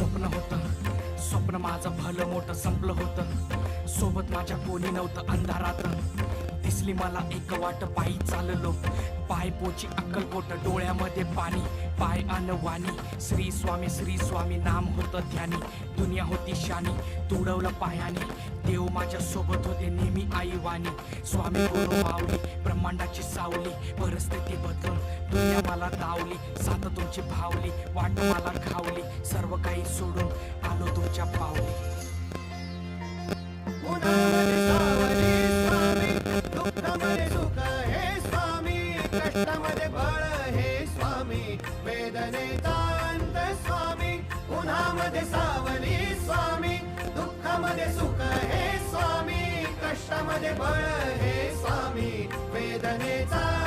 स्वप्न माझं भलं मोठं संपलं होतं. सोबत माझ्या कोणी नव्हतं अंधारात. दिसली मला एक वाट, पायी चाललो, पाय पोची अक्कलकोट, डोळ्यामध्ये पाणी, पाय अनवाणी. श्री स्वामी नाम होतं ध्यानी. दुनिया होती शानी, तुडवलं पायाने. देव माझ्या सोबत होते नेहमी आईवानी. स्वामी गुरु माऊली, ब्रह्मांडाची सावली. परिस्थिती बदलून दुनिया मला दावली. साथ तुमची भावली, वाट मला घावली. सर्व काही सोडून आलो तुमच्या पावली. दुःखामध्ये सुख हे स्वामी, कष्टामध्ये बळ हे स्वामी, वेदनेचा अंत स्वामी, उन्हामध्ये सावली स्वामी, दुःखामध्ये सुख हे स्वामी, कष्टामध्ये बळ हे स्वामी, वेदनेचा